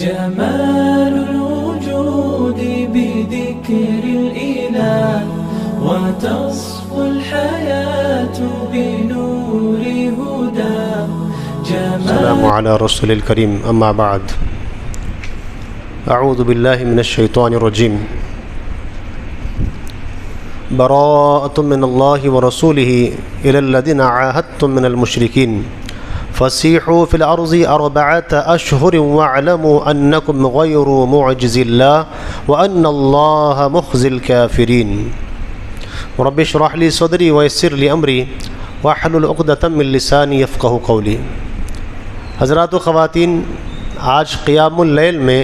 جمال الوجود بذكر الإله وتصفو الحياة بنور هداه. السلام على رسول الكريم أما بعد. أعوذ بالله من الشيطان الرجيم. براءة من الله ورسوله إلى الذين عاهدتم من المشركين فسيحوا في الأرض 4 أشهر واعلموا أنكم غير معجز الله وأن الله مخزي الكافرين. رب اشرح لي صدري ويسر لي أمري واحلل عقدة من لساني يفقهوا قولي. حضرات و خواتین، آج قیام اللیل میں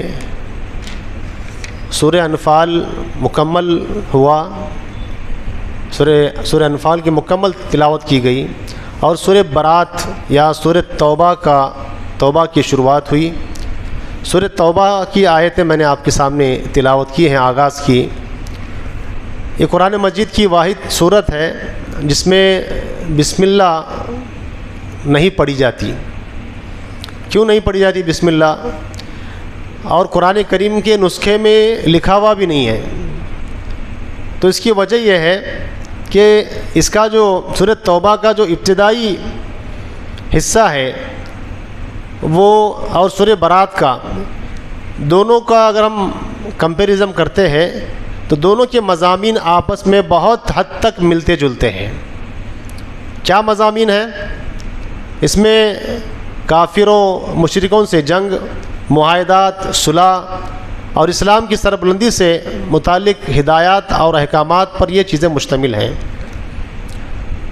سورہ انفال مکمل ہوا. سورہ انفال کی مکمل تلاوت کی گئی اور سورہ برات یا سورہ توبہ کی شروعات ہوئی. سورہ توبہ کی آیتیں میں نے آپ کے سامنے تلاوت کی ہیں، آغاز کی. یہ قرآن مجید کی واحد سورت ہے جس میں بسم اللہ نہیں پڑھی جاتی. کیوں نہیں پڑھی جاتی بسم اللہ؟ اور قرآن کریم کے نسخے میں لکھا ہوا بھی نہیں ہے. تو اس کی وجہ یہ ہے کہ اس کا جو سورۃ توبہ کا جو ابتدائی حصہ ہے وہ اور سورہ برات کا، دونوں کا اگر ہم کمپیریزن کرتے ہیں تو دونوں کے مضامین آپس میں بہت حد تک ملتے جلتے ہیں. کیا مضامین ہیں؟ اس میں کافروں مشرکوں سے جنگ، معاہدات، صلح اور اسلام کی سربلندی سے متعلق ہدایات اور احکامات پر یہ چیزیں مشتمل ہیں.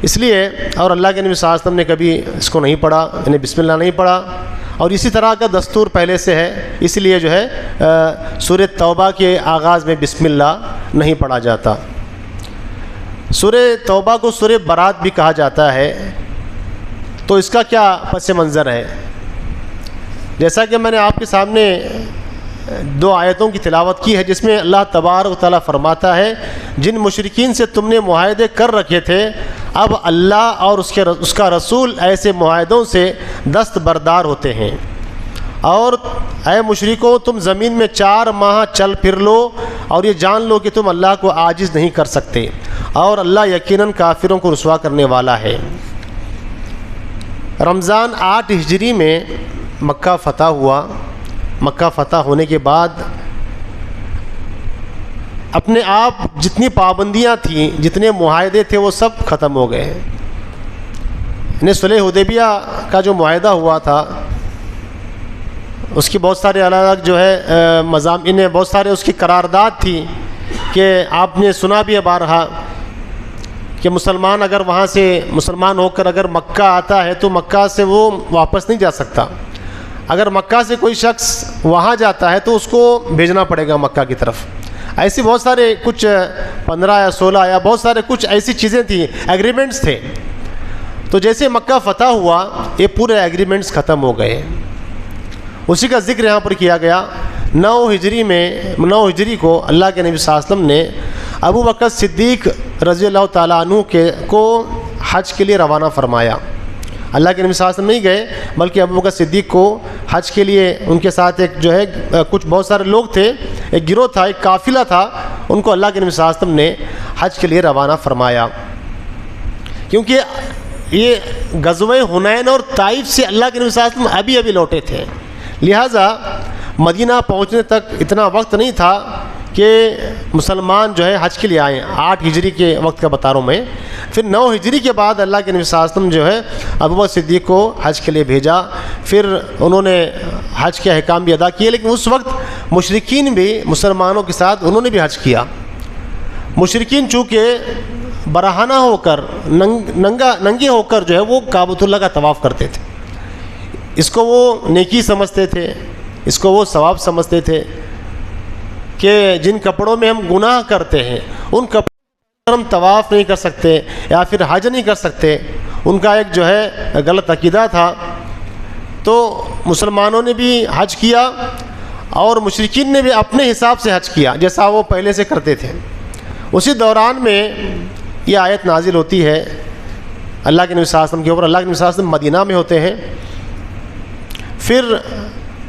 اس لیے اور اللہ کے نبی صلی اللہ علیہ وسلم نے کبھی اس کو نہیں پڑھا، یعنی بسم اللہ نہیں پڑھا، اور اسی طرح کا دستور پہلے سے ہے. اس لیے جو ہے سورہ توبہ کے آغاز میں بسم اللہ نہیں پڑھا جاتا. سورہ توبہ کو سورہ برات بھی کہا جاتا ہے. تو اس کا کیا پس منظر ہے؟ جیسا کہ میں نے آپ کے سامنے 2 آیتوں کی تلاوت کی ہے جس میں اللہ تبارک و تعالیٰ فرماتا ہے جن مشرکین سے تم نے معاہدے کر رکھے تھے اب اللہ اور اس کا رسول ایسے معاہدوں سے دستبردار ہوتے ہیں. اور اے مشرکوں، تم زمین میں 4 ماہ چل پھر لو اور یہ جان لو کہ تم اللہ کو عاجز نہیں کر سکتے، اور اللہ یقیناً کافروں کو رسوا کرنے والا ہے. رمضان 8 ہجری میں مکہ فتح ہوا. مکہ فتح ہونے کے بعد اپنے آپ جتنی پابندیاں تھیں، جتنے معاہدے تھے وہ سب ختم ہو گئے. انہیں صلح حدیبیہ کا جو معاہدہ ہوا تھا اس کی بہت سارے الگ الگ جو ہے مضامین، بہت سارے اس کی قرارداد تھی کہ آپ نے سنا بھی ہے بارہا کہ مسلمان اگر وہاں سے مسلمان ہو کر اگر مکہ آتا ہے تو مکہ سے وہ واپس نہیں جا سکتا. اگر مکہ سے کوئی شخص وہاں جاتا ہے تو اس کو بھیجنا پڑے گا مکہ کی طرف. ایسی بہت سارے کچھ 15 یا 16 یا بہت سارے کچھ ایسی چیزیں تھیں، ایگریمنٹس تھے. تو جیسے مکہ فتح ہوا یہ پورے ایگریمنٹس ختم ہو گئے. اسی کا ذکر یہاں پر کیا گیا. 9 ہجری کو اللہ کے نبی صلی اللہ علیہ وسلم نے ابو بکر صدیق رضی اللہ تعالیٰ عنہ کو حج کے لیے روانہ فرمایا. اللہ کے نبی صلی اللہ علیہ وسلم نہیں گئے بلکہ ابو بکر صدیق کو حج کے لیے ان کے ساتھ ایک جو ہے کچھ بہت سارے لوگ تھے، ایک گروہ تھا، ایک قافلہ تھا، ان کو اللہ کے نبی صلی اللہ علیہ وسلم نے حج کے لیے روانہ فرمایا. کیونکہ یہ غزوہ حنین اور طائف سے اللہ کے نبی صلی اللہ علیہ وسلم ابھی لوٹے تھے، لہٰذا مدینہ پہنچنے تک اتنا وقت نہیں تھا کہ مسلمان جو ہے حج کے لیے آئیں. 8 ہجری کے وقت کا بتا رہا ہوں میں. پھر 9 ہجری کے بعد اللہ کے نبی صلی اللہ علیہ وسلم جو ہے ابو بکر صدیق کو حج کے لیے بھیجا. پھر انہوں نے حج کے احکام بھی ادا کیے، لیکن اس وقت مشرکین بھی مسلمانوں کے ساتھ انہوں نے بھی حج کیا. مشرکین چونکہ برہنہ ہو کر ننگے ہو کر جو ہے وہ کعبۃ اللہ کا طواف کرتے تھے. اس کو وہ نیکی سمجھتے تھے، اس کو وہ ثواب سمجھتے تھے کہ جن کپڑوں میں ہم گناہ کرتے ہیں ان کپڑوں پر ہم طواف نہیں کر سکتے یا پھر حج نہیں کر سکتے. ان کا ایک جو ہے غلط عقیدہ تھا. تو مسلمانوں نے بھی حج کیا اور مشرکین نے بھی اپنے حساب سے حج کیا جیسا وہ پہلے سے کرتے تھے. اسی دوران میں یہ آیت نازل ہوتی ہے اللہ کے نبی صلی اللہ علیہ وسلم کے اوپر. اللہ کے نبی صلی اللہ علیہ وسلم مدینہ میں ہوتے ہیں. پھر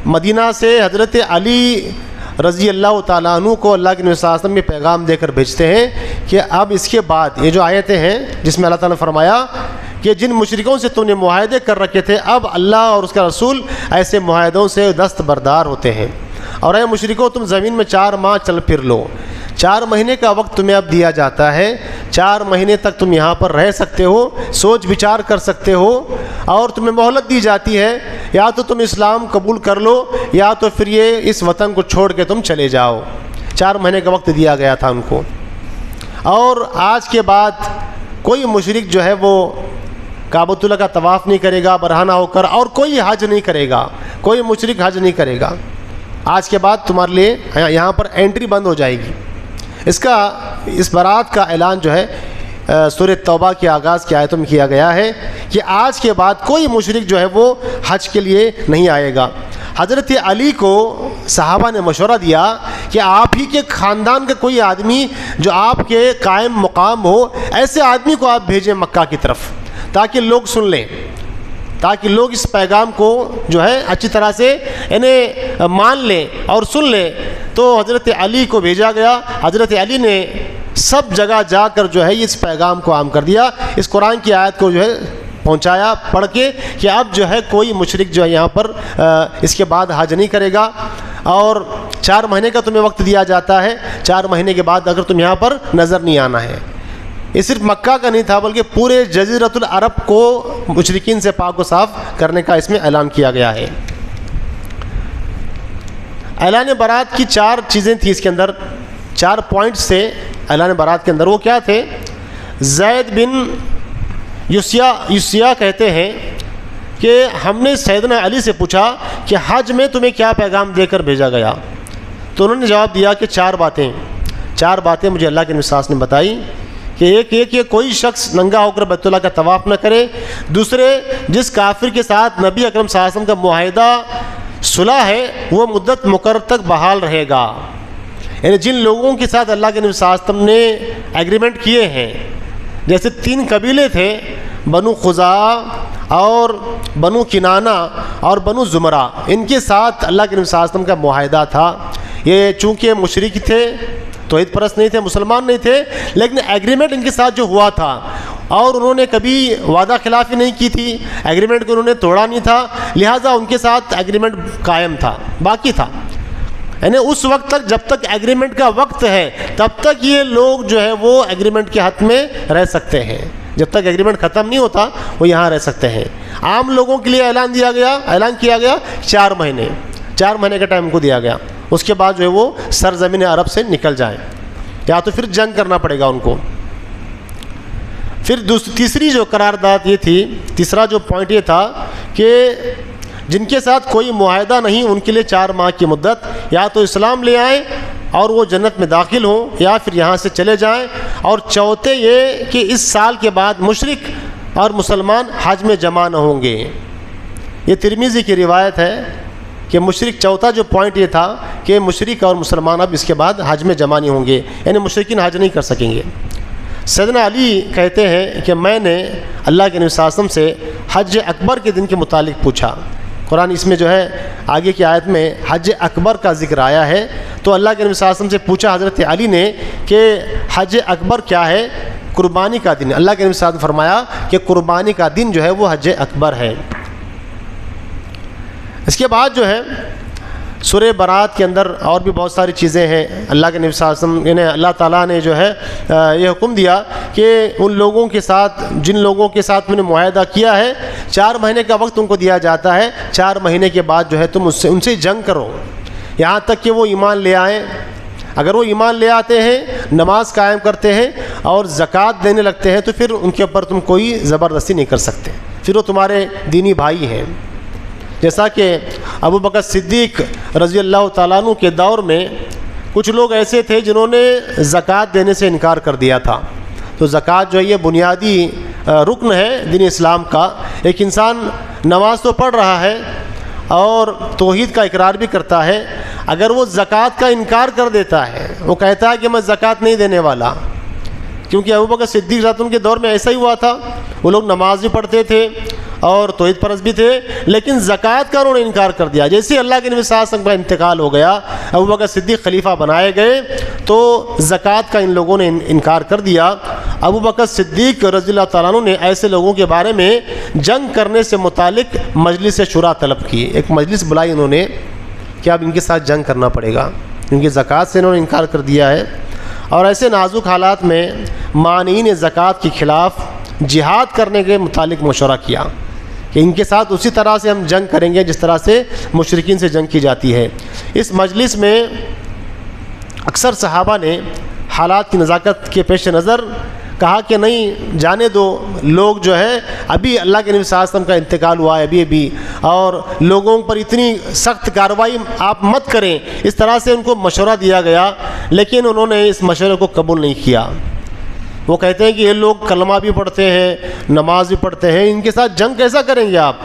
مدینہ سے حضرت علی رضی اللہ تعالیٰ عنہ کو اللہ کے نبی صلی اللہ علیہ وسلم یہ پیغام دے کر بھیجتے ہیں کہ اب اس کے بعد یہ جو آیتیں ہیں جس میں اللہ تعالیٰ نے فرمایا کہ جن مشرکوں سے تم نے معاہدے کر رکھے تھے اب اللہ اور اس کا رسول ایسے معاہدوں سے دستبردار ہوتے ہیں، اور اے مشرکوں تم زمین میں 4 ماہ چل پھر لو، 4 مہینے کا وقت تمہیں اب دیا جاتا ہے، 4 مہینے تک تم یہاں پر رہ سکتے ہو، سوچ بچار کر سکتے ہو، اور تمہیں مہلت دی جاتی ہے یا تو تم اسلام قبول کر لو یا تو پھر یہ اس وطن کو چھوڑ کے تم چلے جاؤ۔ 4 مہینے کا وقت دیا گیا تھا ان کو، اور آج کے بعد کوئی مشرک جو ہے وہ کعبۃ اللہ کا طواف نہیں کرے گا برہنہ ہو کر، اور کوئی حج نہیں کرے گا، کوئی مشرک حج نہیں کرے گا۔ آج کے بعد تمہارے لیے یہاں پر انٹری بند ہو جائے گی۔ اس برات کا اعلان جو ہے سورہ توبہ کے آغاز کی آیتوں میں کیا گیا ہے کہ آج کے بعد کوئی مشرک جو ہے وہ حج کے لیے نہیں آئے گا۔ حضرت علی کو صحابہ نے مشورہ دیا کہ آپ ہی کے خاندان کا کوئی آدمی جو آپ کے قائم مقام ہو، ایسے آدمی کو آپ بھیجیں مکہ کی طرف تاکہ لوگ سن لیں، تاکہ لوگ اس پیغام کو جو ہے اچھی طرح سے انہیں مان لیں اور سن لیں۔ تو حضرت علی کو بھیجا گیا، حضرت علی نے سب جگہ جا کر جو ہے اس پیغام کو عام کر دیا، اس قرآن کی آیت کو جو ہے پہنچایا پڑھ کے کہ اب جو ہے کوئی مشرک جو ہے یہاں پر اس کے بعد حج نہیں کرے گا، اور 4 مہینے کا تمہیں وقت دیا جاتا ہے، 4 مہینے کے بعد اگر تم یہاں پر نظر نہیں آنا ہے۔ یہ صرف مکہ کا نہیں تھا بلکہ پورے جزیرۃ العرب کو مشرکین سے پاک و صاف کرنے کا اس میں اعلان کیا گیا ہے۔ اعلان برات کی 4 چیزیں تھیں اس کے اندر، 4 پوائنٹس تھے اعلان برات کے اندر۔ وہ کیا تھے؟ زید بن یوسیہ کہتے ہیں کہ ہم نے سیدنا علی سے پوچھا کہ حج میں تمہیں کیا پیغام دے کر بھیجا گیا؟ تو انہوں نے جواب دیا کہ 4 باتیں مجھے اللہ کے نبی صلی اللہ علیہ وسلم نے بتائی کہ ایک یہ کوئی شخص ننگا ہو کر بیت اللہ کا طواف نہ کرے، دوسرے جس کافر کے ساتھ نبی اکرم صلی اللہ علیہ وسلم کا معاہدہ صلح ہے وہ مدت مقرر تک بحال رہے گا، یعنی جن لوگوں کے ساتھ اللہ کے نبی صلی اللہ علیہ وسلم نے ایگریمنٹ کیے ہیں، جیسے 3 قبیلے تھے، بنو خزاعہ اور بنو کنانہ اور بنو زمرہ، ان کے ساتھ اللہ کے نبی صلی اللہ علیہ وسلم کا معاہدہ تھا۔ یہ چونکہ مشرک تھے، توحید پرست نہیں تھے، مسلمان نہیں تھے، لیکن ایگریمنٹ ان کے ساتھ جو ہوا تھا اور انہوں نے کبھی وعدہ خلافی نہیں کی تھی، ایگریمنٹ کو انہوں نے توڑا نہیں تھا، لہٰذا ان کے ساتھ ایگریمنٹ قائم تھا، باقی تھا، یعنی اس وقت تک جب تک ایگریمنٹ کا وقت ہے تب تک یہ لوگ جو ہے وہ ایگریمنٹ کے حد میں رہ سکتے ہیں، جب تک ایگریمنٹ ختم نہیں ہوتا وہ یہاں رہ سکتے ہیں۔ عام لوگوں کے لیے اعلان کیا گیا 4 مہینے کا ٹائم کو دیا گیا، اس کے بعد جو ہے وہ سرزمین عرب سے نکل جائیں، یا تو پھر جنگ کرنا پڑے گا ان کو۔ پھر تیسری جو قرارداد یہ تھی، تیسرا جو پوائنٹ یہ تھا کہ جن کے ساتھ کوئی معاہدہ نہیں ان کے لیے 4 ماہ کی مدت یا تو اسلام لے آئیں اور وہ جنت میں داخل ہوں یا پھر یہاں سے چلے جائیں، اور چوتھے یہ کہ اس سال کے بعد مشرک اور مسلمان حج میں جمع نہ ہوں گے۔ یہ ترمذی کی روایت ہے کہ مشرک، چوتھا جو پوائنٹ یہ تھا کہ مشرک اور مسلمان اب اس کے بعد حج میں جمع نہیں ہوں گے، یعنی مشرکین حج نہیں کر سکیں گے۔ سیدنا علی کہتے ہیں کہ میں نے اللہ کے نبی صلی اللہ علیہ وسلم سے حج اکبر کے دن کے متعلق پوچھا، قرآن اس میں جو ہے آگے کی آیت میں حج اکبر کا ذکر آیا ہے، تو اللہ کے نبی صلی اللہ علیہ وسلم سے پوچھا حضرت علی نے کہ حج اکبر کیا ہے؟ قربانی کا دن۔ اللہ کے نبی صلی اللہ علیہ وسلم نے فرمایا کہ قربانی کا دن جو ہے وہ حج اکبر ہے۔ اس کے بعد جو ہے سورہ برات کے اندر اور بھی بہت ساری چیزیں ہیں۔ اللہ کے نبی صلی اللہ علیہ وسلم یعنی اللہ تعالیٰ نے جو ہے یہ حکم دیا کہ ان لوگوں کے ساتھ، جن لوگوں کے ساتھ میں نے معاہدہ کیا ہے، 4 مہینے کا وقت ان کو دیا جاتا ہے، 4 مہینے کے بعد جو ہے تم ان سے جنگ کرو یہاں تک کہ وہ ایمان لے آئیں۔ اگر وہ ایمان لے آتے ہیں، نماز قائم کرتے ہیں اور زکوٰۃ دینے لگتے ہیں تو پھر ان کے اوپر تم کوئی زبردستی نہیں کر سکتے، پھر وہ تمہارے دینی بھائی ہیں۔ جیسا کہ ابو بکر صدیق رضی اللہ تعالیٰ عنہ کے دور میں کچھ لوگ ایسے تھے جنہوں نے زکوٰۃ دینے سے انکار کر دیا تھا۔ تو زکوٰۃ جو ہے یہ بنیادی رکن ہے دین اسلام کا۔ ایک انسان نماز تو پڑھ رہا ہے اور توحید کا اقرار بھی کرتا ہے، اگر وہ زکوٰۃ کا انکار کر دیتا ہے، وہ کہتا ہے کہ میں زکوٰۃ نہیں دینے والا، کیونکہ ابو بکر صدیق رضی اللہ عنہ کے دور میں ایسا ہی ہوا تھا، وہ لوگ نماز بھی پڑھتے تھے اور توحید پرست بھی تھے، لیکن زکوٰۃ کا انہوں نے انکار کر دیا۔ جیسے اللہ کے نبی صلی اللہ علیہ وسلم کا انتقال ہو گیا، ابوبکر صدیق خلیفہ بنائے گئے، تو زکوٰۃ کا ان لوگوں نے انکار کر دیا۔ ابوبکر صدیق رضی اللہ تعالیٰ عنہ نے ایسے لوگوں کے بارے میں جنگ کرنے سے متعلق مجلس شورا طلب کی، ایک مجلس بلائی انہوں نے کہ اب ان کے ساتھ جنگ کرنا پڑے گا، کیونکہ زکوٰۃ سے انہوں نے انکار کر دیا ہے۔ اور ایسے نازک حالات میں مانعین زکوٰۃ کے خلاف جہاد کرنے کے متعلق مشورہ کیا کہ ان کے ساتھ اسی طرح سے ہم جنگ کریں گے جس طرح سے مشرکین سے جنگ کی جاتی ہے۔ اس مجلس میں اکثر صحابہ نے حالات کی نزاکت کے پیش نظر کہا کہ نہیں جانے دو، لوگ جو ہے ابھی اللہ کے نبی صلی اللہ علیہ وسلم کا انتقال ہوا ہے ابھی اور لوگوں پر اتنی سخت کارروائی آپ مت کریں، اس طرح سے ان کو مشورہ دیا گیا، لیکن انہوں نے اس مشورے کو قبول نہیں کیا۔ وہ کہتے ہیں کہ یہ لوگ کلمہ بھی پڑھتے ہیں، نماز بھی پڑھتے ہیں، ان کے ساتھ جنگ کیسا کریں گے آپ؟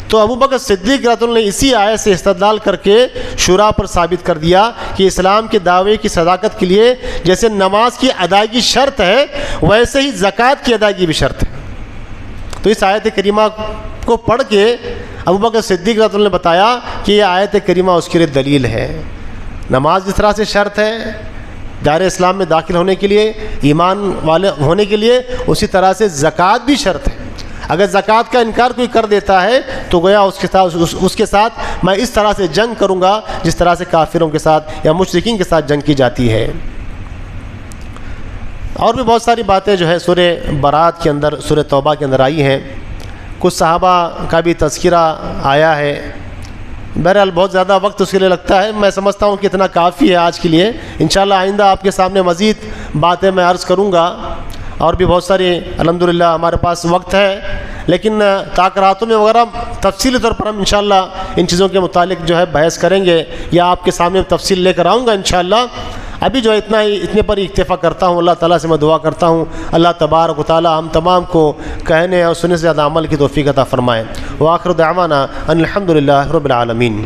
تو ابوبکر صدیق رضی اللہ عنہ نے اسی آیت سے استدلال کر کے شورا پر ثابت کر دیا کہ اسلام کے دعوے کی صداقت کے لیے جیسے نماز کی ادائیگی شرط ہے، ویسے ہی زکوٰۃ کی ادائیگی بھی شرط ہے۔ تو اس آیت کریمہ کو پڑھ کے ابوبکر صدیق رضی اللہ عنہ نے بتایا کہ یہ آیت کریمہ اس کے لیے دلیل ہے۔ نماز جس طرح سے شرط ہے دائرہ اسلام میں داخل ہونے کے لیے، ایمان والے ہونے کے لیے، اسی طرح سے زکوٰۃ بھی شرط ہے۔ اگر زکوٰۃ کا انکار کوئی کر دیتا ہے تو گویا اس کے ساتھ میں اس طرح سے جنگ کروں گا جس طرح سے کافروں کے ساتھ یا مشرکین کے ساتھ جنگ کی جاتی ہے۔ اور بھی بہت ساری باتیں جو ہے سورہ برات کے اندر، سورہ توبہ کے اندر آئی ہیں، کچھ صحابہ کا بھی تذکرہ آیا ہے۔ بہرحال بہت زیادہ وقت اس کے لیے لگتا ہے، میں سمجھتا ہوں کہ اتنا کافی ہے آج کے لیے۔ انشاءاللہ آئندہ آپ کے سامنے مزید باتیں میں عرض کروں گا، اور بھی بہت ساری الحمدللہ ہمارے پاس وقت ہے، لیکن تاکراتوں میں وغیرہ تفصیلی طور پر ہم انشاءاللہ ان چیزوں کے متعلق جو ہے بحث کریں گے یا آپ کے سامنے تفصیل لے کر آؤں گا انشاءاللہ۔ ابھی جو اتنے پر ہی اکتفا کرتا ہوں۔ اللہ تعالیٰ سے میں دعا کرتا ہوں اللہ تبارک و تعالیٰ ہم تمام کو کہنے اور سننے سے زیادہ عمل کی توفیق عطا فرمائے۔ وآخر دعوانا ان الحمدللہ رب العالمین۔